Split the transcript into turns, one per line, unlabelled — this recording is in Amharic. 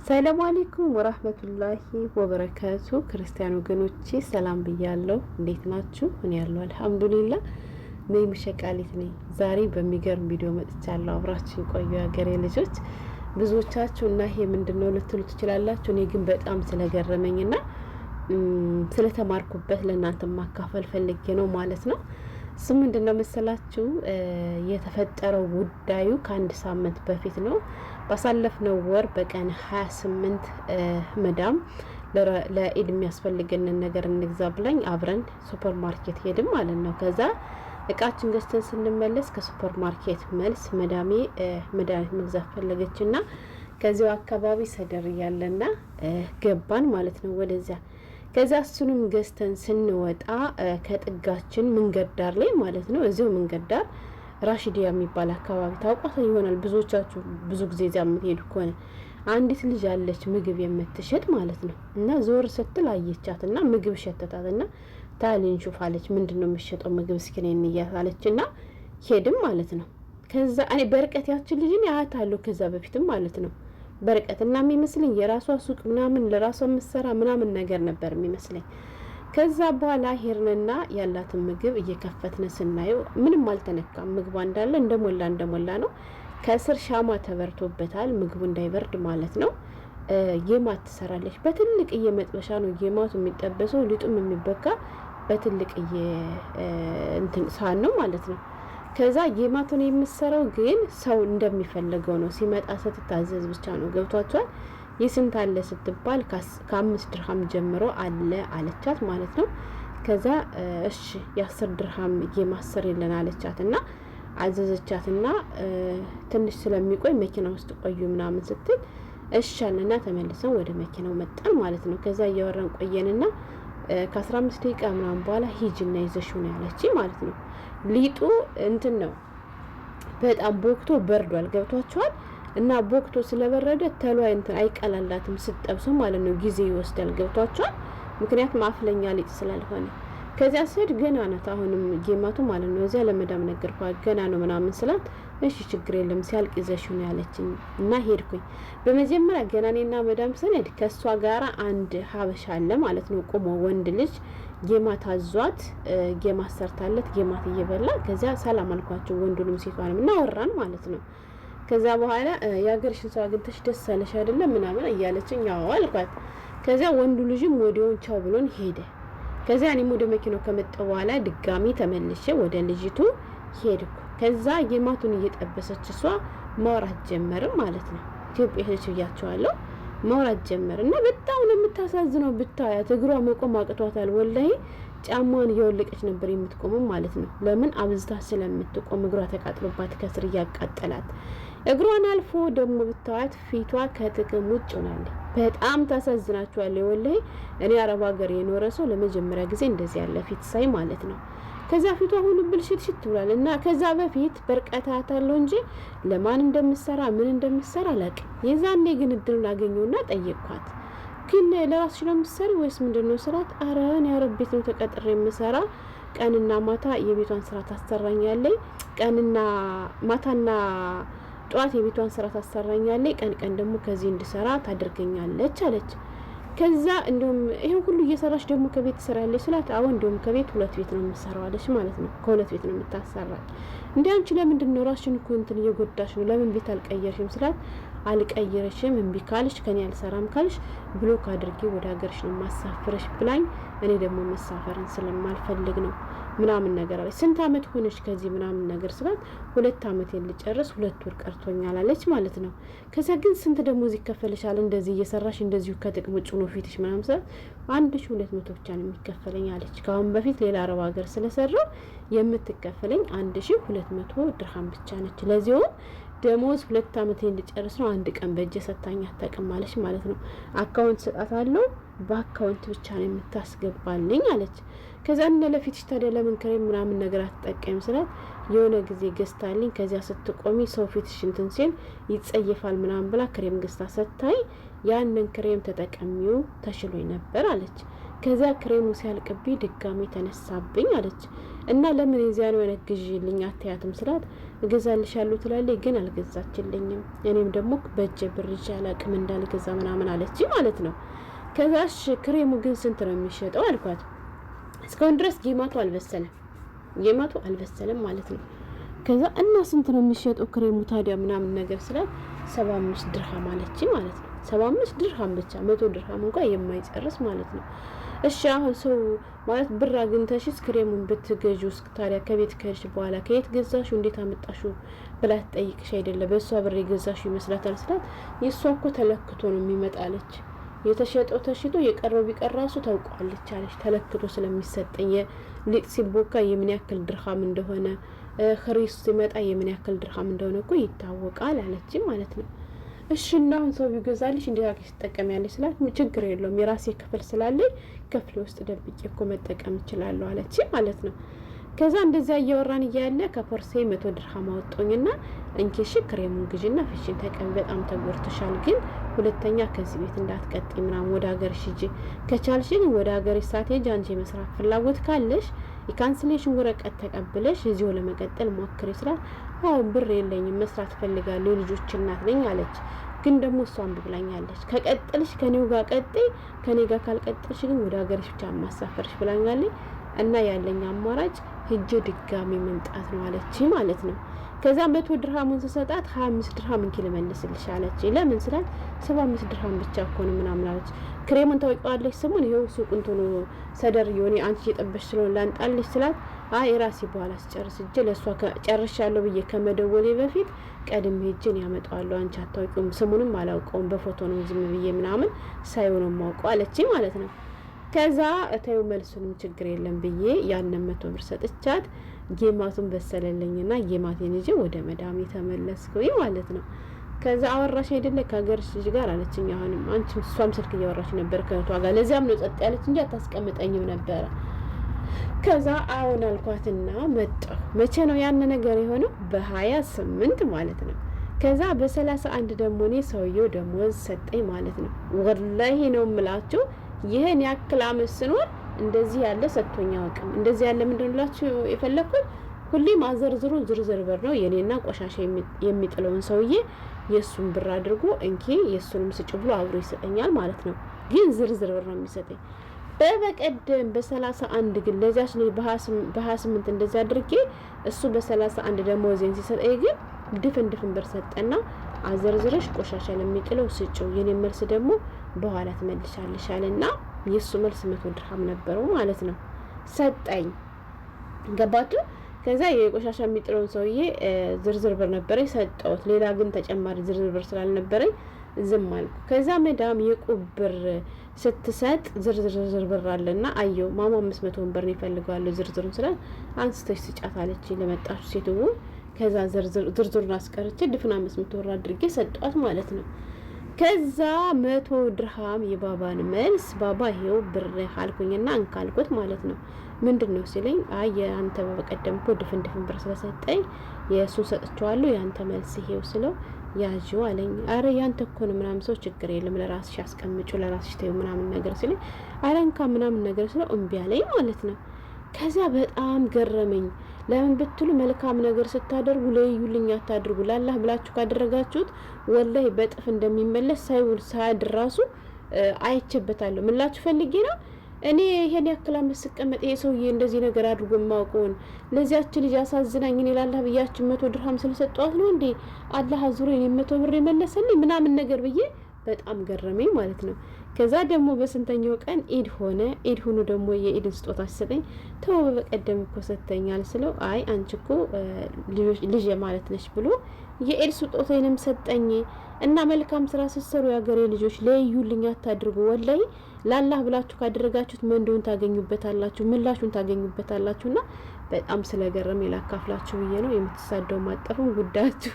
ሰላም አለይኩም ወራህመቱላሂ ወበረካቱ። ክርስቲያን ወገኖቼ ሰላም ብያለሁ። እንዴት ናችሁ? እኔ ያለው አልሐምዱሊላህ። ነይ መሸቃሊት ነኝ። ዛሬ በሚገርም ቪዲዮ መጥቻለሁ። አብራችን ቆዩ ያገሬ ልጆች። ብዙዎቻችሁ እና ይሄ ምንድነው ልትሉ ትችላላችሁ። እኔ ግን በጣም ስለገረመኝና ስለተማርኩበት ለእናንተ ማካፈል ፈልጌ ነው ማለት ነው። እሱ ምንድነው መሰላችሁ የተፈጠረው ጉዳዩ ከአንድ ሳምንት በፊት ነው። ባሳለፍነው ወር በቀን 28 መዳም ለኢድ የሚያስፈልገንን ነገር እንግዛ ብላኝ አብረን ሱፐር ማርኬት ሄድን ማለት ነው። ከዛ እቃችን ገዝተን ስንመለስ ከሱፐር ማርኬት መልስ መዳሜ መድኃኒት መግዛት ፈለገችና ከዚያው አካባቢ ሰደር ያለና ገባን ማለት ነው ወደዚያ። ከዛ እሱንም ገዝተን ስንወጣ ከጥጋችን መንገድ ዳር ላይ ማለት ነው እዚሁ መንገድ ዳር ራሺዲያ የሚባል አካባቢ ታውቋት ይሆናል ብዙዎቻችሁ ብዙ ጊዜ እዚያ የምትሄዱ ከሆነ አንዲት ልጅ አለች ምግብ የምትሸጥ ማለት ነው። እና ዞር ስትል አየቻትና ምግብ ሸተታትና ታሊን ሹፋለች ምንድነው የምትሸጠው ምግብ እስኪ ነኝ እንያሳለችና ሄድም ማለት ነው። ከዛ እኔ በርቀት ያችን ልጅን ያያታለሁ ከዛ በፊትም ማለት ነው በርቀትና የሚመስልኝ የራሷ ሱቅ ምናምን ለራሷ መስራ ምናምን ነገር ነበር የሚመስለኝ። ከዛ በኋላ ሄርንና ያላትን ምግብ እየከፈትን ስናየው ምንም አልተነካም። ምግቧ እንዳለ እንደሞላ ነው። ከስር ሻማ ተበርቶበታል ምግቡ እንዳይበርድ ማለት ነው። ጌማት ትሰራለች። በትልቅ እየመጥበሻ ነው ጌማቱ የሚጠበሰው ሊጡም የሚበካ በትልቅ እንትን ሳህን ነው ማለት ነው። ከዛ ጌማቱን የምሰራው ግን ሰው እንደሚፈልገው ነው። ሲመጣ ስትታዘዝ ብቻ ነው። ገብቷቸዋል። የስንት አለ ስትባል ከ5 ድርሃም ጀምሮ አለ አለቻት ማለት ነው። ከዛ እሺ የ10 ድርሃም የማሰር ይለን አለቻትና አዘዘቻትና ትንሽ ስለሚቆይ መኪና ውስጥ ቆዩ ምናምን ስትል እሺ አለና ተመልሰን ወደ መኪናው መጣን ማለት ነው። ከዛ እያወራን ቆየንና ከ15 ደቂቃ ምናምን በኋላ ሂጅና ይዘሽው ነው ያለች ማለት ነው። ሊጡ እንትን ነው በጣም ቦክቶ በርዷል። ገብቷቸዋል። እና ቦክቶ ስለበረደ ተሏይ እንትን አይቀላላትም ስትጠብሰው ማለት ነው። ጊዜ ይወስዳል። ገብቷቸዋል። ምክንያቱም አፍለኛ ሊጥ ስላልሆነ ከዚያ ስድ ገና ናት አሁንም ጌማቱ ማለት ነው። እዚያ ለመዳም ነገርኳት ገና ነው ምናምን ስላት እሺ ችግር የለም ሲያልቅ ይዘሽው ነው ያለችኝ እና ሄድኩኝ። በመጀመሪያ ገና እኔና መዳም ስንሄድ ከሷ ጋራ አንድ ሀበሻ አለ ማለት ነው። ቆሞ ወንድ ልጅ ጌማት አዟት ጌማት ሰርታለት ጌማት እየበላ ከዚያ ሰላም አልኳቸው ወንዱንም ሴቷንም እና ወራን ማለት ነው። ከዛ በኋላ ያገርሽን ሰው አግኝተሽ ደስ አለሽ አይደለም ምናምን እያለችኝ ያው አልኳት። ከዛ ወንዱ ልጅም ወዲያው ቻው ብሎን ሄደ። ከዛ እኔም ወደ መኪናው ከመጣሁ በኋላ ድጋሚ ተመልሼ ወደ ልጅቱ ሄድኩ። ከዛ ጌማቱን እየጠበሰች እሷ ማውራት ጀመረ ማለት ነው። ኢትዮጵያ ሄደች ብያቸዋለሁ። ማውራት ጀመረ እና በጣም ነው የምታሳዝነው ብታያት እግሯ መቆም አቅቷታል። ወላሂ ጫማውን እያወለቀች ነበር የምትቆመው ማለት ነው። ለምን አብዝታ ስለምትቆም እግሯ ተቃጥሎባት ከስር እያቃጠላት እግሯን አልፎ ደግሞ ብታዋት ፊቷ ከጥቅም ውጭ ሆናለች። በጣም ታሳዝናችኋለች። ወላሂ እኔ አረብ ሀገር የኖረ ሰው ለመጀመሪያ ጊዜ እንደዚህ ያለ ፊት ሳይ ማለት ነው። ከዛ ፊቷ ሁሉ ብልሽት ብሏል። እና ከዛ በፊት በርቀታታለሁ እንጂ ለማን እንደምሰራ ምን እንደምሰራ አላውቅም። የዛኔ ግን እድሉን አገኘውና ጠየቅኳት። ግን ለራስሽ ነው የምትሰሪ ወይስ ምንድነው ስራት? አረ እኔ አረብ ቤት ነው ተቀጥሬ የምሰራ ቀንና ማታ የቤቷን ስራ ታሰራኛለች። ቀንና ማታና ጧት የቤቷን ስራ ታሰራኛለች። ቀን ደግሞ ከዚህ እንድሰራ ታደርገኛለች አለች። ከዛ እንደውም ይሄን ሁሉ እየሰራች ደግሞ ከቤት ትሰራለች ስላት አዎ እንደውም ከቤት 2 ቤት ነው የምሰራው አለች ማለት ነው። ከ2 ቤት ነው የምታሰራኝ። እንዴ አንቺ ለምንድን ነው ራስሽን እኮ እንትን እየጎዳሽ ነው ለምን ቤት አልቀየርሽም ስላት አልቀየርሽም እምቢ ካልሽ ከኔ አልሰራም ካልሽ ብሎክ አድርጌ ወደ ሀገርሽ ነው ማሳፈረሽ ብላኝ እኔ ደግሞ መሳፈርን ስለማልፈልግ ነው ምናምን ነገር አለች። ስንት አመት ሆነሽ ከዚህ ምናምን ነገር ስላት 2 አመት ልጨርስ 2 ወር ቀርቶኛል አለች ማለት ነው። ከዛ ግን ስንት ደሞዝ ይከፈልሻል እንደዚህ እየሰራሽ እንደዚሁ ከጥቅም ውጭ ነው ፊትሽ ምናምን ስላት 1200 ብቻ ነው የሚከፈለኝ አለች። ካሁን በፊት ሌላ አረብ ሀገር ስለሰራው የምትከፈለኝ 1200 ድርሃም ብቻ ነች። ለዚያው ደሞዝ 2 አመት እንድጨርስ ነው 1 ቀን በእጄ ሰጣኝ አታውቅም አለች ማለት ነው። አካውንት ሰጣታለሁ በአካውንት ብቻ ነው የምታስገባልኝ አለች። ከዛ እነ ለፊትሽ ታዲያ ለምን ክሬም ምናምን ነገር አትጠቀም ስላት የሆነ ጊዜ ገዝታልኝ ከዚያ ስትቆሚ ሰው ፊትሽ እንትን ሲል ይጸየፋል ምናምን ብላ ክሬም ገዝታ ሰጣኝ። ያንን ክሬም ተጠቀሚው ተሽሎኝ ነበር አለች። ከዛ ክሬሙ ሲያልቅብኝ ድጋሚ ተነሳብኝ አለች። እና ለምን የዚያን የሆነ ግዢልኝ አትያትም ስላት እገዛልሻለሁ ትላለች፣ ግን አልገዛችልኝም። እኔም ደግሞ በእጄ ብር ይዤ አላቅም እንዳልገዛ ምናምን አለች ማለት ነው። ከዛሽ ክሬሙ ግን ስንት ነው የሚሸጠው አልኳት። እስካሁን ድረስ ጌማቱ አልበሰለም ማለት ነው። ከዛ እና ስንት ነው የሚሸጠው ክሬሙ ታዲያ ምናምን ነገር ስላት 75 ድርሃም አለች ማለት ነው። 75 ድርሃም ብቻ 100 ድርሃም እንኳን የማይጨርስ ማለት ነው። እሺ አሁን ሰው ማለት ብር አግኝተሽስ ክሬሙን ብትገዢ ውስጥ ታዲያ ከቤት ከሄድሽ በኋላ ከየት ገዛሽው እንዴት አመጣሽው ብላ ትጠይቅሽ አይደለ? በእሷ ብር የገዛሽው ይመስላታል ስላት የእሷ እኮ ተለክቶ ነው የሚመጣለች፣ የተሸጠው ተሽጦ የቀረው ቢቀር ራሱ ታውቋለች አለች። ተለክቶ ስለሚሰጠኝ ሊጥ ሲቦካ የምን ያክል ድርሃም እንደሆነ ክሪስ ሲመጣ የምን ያክል ድርሃም እንደሆነ እኮ ይታወቃል አለች ማለት ነው። እሺ እና አሁን ሰው ቢገዛልሽ እንዴት አድርገሽ ትጠቀሚያለሽ ስላት ችግር የለውም የራሴ ክፍል ስላለኝ ክፍሌ ውስጥ ደብቄ እኮ መጠቀም እችላለሁ አለች ማለት ነው። ከዛ እንደዛ እያወራን እያለ ከፖርሴ 100 ድርሃም አወጣኝና እንኪሽ ክሬሙን ግዢና ፍሽን ተቀበል፣ በጣም ተጎርተሻል፣ ግን ሁለተኛ ከዚህ ቤት እንዳትቀጥይ ምናምን ወደ ሀገርሽ ሂጂ፣ ከቻልሽን ወደ ሀገርሽ ሳትሄጂ አንቺ መስራት ፍላጎት ካለሽ የካንስሌሽን ወረቀት ተቀብለሽ እዚሁ ለመቀጠል ሞክሪ ስላት አዎ ብር የለኝም መስራት ፈልጋለሁ ልጆች እናት ነኝ አለች። ግን ደግሞ እሷን ብላኛለች ከቀጥልሽ ከኔው ጋር ቀጥይ፣ ከኔ ጋር ካልቀጥልሽ ግን ወደ ሀገርሽ ብቻ ማሳፈርሽ ብላኛለች። እና ያለኝ አማራጭ ሂጅ ድጋሚ መምጣት ነው አለች ማለት ነው። ከዛ 100 ድርሃሙን ስሰጣት 25 ድርሃም እንኪ ልመልስልሽ አለች። ለምን ስላት 75 ድርሃም ብቻ እኮ ነው ምናምን አለች። ክሬሙን ታውቂዋለሽ ስሙን ይሄው ሱቁን ቶሎ ሰደር የሆነ አንቺ እየጠበሽ ስለሆነ ላንጣልሽ ስላት አይ ራሴ በኋላ ስጨርስ እጄ ለሷ ጨርሻለሁ ብዬ ከመደወሌ በፊት ቀድሜ ሄጄን ያመጣዋለሁ፣ አንቺ አታውቂውም፣ ስሙንም አላውቀውም፣ በፎቶ ነው ዝም ብዬ ምናምን ሳይው ነው የማውቀው አለች ማለት ነው። ከዛ እታዩ መልሱንም ችግር የለም ብዬ ያንን 100 ብር ሰጥቻት ጌማቱን በሰለልኝና ጌማቴን ይዤ ወደ መዳም የተመለስኩኝ ማለት ነው። ከዛ አወራሽ አይደለ ከሀገርሽ ልጅ ጋር አለችኝ። አሁንም አንቺ እሷም ስልክ እያወራሽ ነበር ከእህቷ ጋር፣ ለዚያም ነው ጸጥ ያለች እንጂ አታስቀምጠኝም ነበረ። ከዛ አሁን አልኳትና መጣሁ። መቼ ነው ያን ነገር የሆነው? በ28 ማለት ነው። ከዛ በ31 ደግሞ እኔ ሰውየው ደሞዝ ሰጠኝ ማለት ነው። ወላሂ ነው የምላችሁ ይሄን ያክል አመት ስኖር እንደዚህ ያለ ሰጥቶኛ አውቅም። እንደዚህ ያለ ምንድነላችሁ የፈለኩት ሁሌም አዘርዝሩ ዝርዝር ብር ነው የኔና ቆሻሻ የሚጥለውን ሰውዬ የሱን ብር አድርጎ እንኪ የሱንም ስጭ ብሎ አብሮ ይሰጠኛል ማለት ነው። ግን ዝርዝር ብር ነው የሚሰጠኝ። በቀደም በ31 ግን ለዛች ነው በ28 እንደዛ አድርጌ እሱ በ31 ደሞዜን ሲሰጠኝ ግን ድፍን ብር ሰጠና አዘርዝረሽ ቆሻሻ ለሚጥለው ስጭው፣ የኔ መልስ ደግሞ በኋላ ትመልሻለሽ አለና የሱ መልስ 100 ድርሃም ነበረው ማለት ነው። ሰጠኝ ገባችሁ? ከዛ የቆሻሻ የሚጥለውን ሰውዬ ዝርዝር ብር ነበረኝ ሰጠሁት። ሌላ ግን ተጨማሪ ዝርዝር ብር ስላልነበረኝ ዝም አልኩ። ከዛ መዳም የቁብ ብር ስትሰጥ ዝርዝር ብር አለና አየው ማማ 500 ብር ነው ይፈልጋሉ ዝርዝሩን ስለ አንስተሽ ስጫት አለች ለመጣች ሴትው። ከዛ ዝርዝሩን አስቀርቼ ድፍና 500 ብር አድርጌ ሰጧት ማለት ነው። ከዛ 100 ድርሃም የባባን መልስ ባባ ይሄው ብር አልኩኝና አንካልኩት ማለት ነው። ምንድነው ሲለኝ አይ አንተ በቀደም እኮ ድፍን ብር ስለሰጠኝ የሱን ሰጥቻለሁ ያንተ መልስ ይሄው ስለው ያጂው አለኝ። አረ ያንተ እኮ ነው ምናምን ሰው ችግር የለም ለራስሽ አስቀምጪ ለራስሽ ተይው ምናምን ነገር ሲለኝ አለንካ ምናምን ነገር ስለው እምቢ አለኝ ማለት ነው። ከዛ በጣም ገረመኝ። ለምን ብትሉ መልካም ነገር ስታደርጉ ለዩልኝ አታድርጉ። ለአላህ ብላችሁ ካደረጋችሁት ወላሂ በጥፍ እንደሚመለስ ሳይውል ሳያድር ራሱ አይቼበታለሁ። ምላችሁ ፈልጌ ነው እኔ ይሄን ያክል አመት ስቀመጥ ይሄ ሰውዬ እንደዚህ ነገር አድርጎ ማውቀውን ለዚያች ልጅ አሳዝናኝ እኔ ለአላህ ብያችሁ 100 ድርሃም ስለሰጠዋት ነው እንዴ አላህ አዙሮ እኔ 100 ብር የመለሰልኝ ምናምን ነገር ብዬ በጣም ገረመኝ ማለት ነው። ከዛ ደግሞ በስንተኛው ቀን ኢድ ሆነ። ኢድ ሆኖ ደግሞ የኢድን ስጦታ ሲሰጠኝ ተው በቀደም እኮ ሰጥተኛል ስለው አይ አንቺ እኮ ልጅ ማለት ነሽ ብሎ የኢድ ስጦታዬንም ሰጠኝ። እና መልካም ስራ ስትሰሩ ያገሬ ልጆች ለዩልኝ አታድርጉ። ወላይ ለአላህ ብላችሁ ካደረጋችሁት መንዶን ታገኙበታላችሁ፣ ምላሹን ታገኙበታላችሁና በጣም ስለገረመኝ ላካፍላችሁ ብዬ ነው። የምትሳደው ማጠፉን ጉዳያችሁ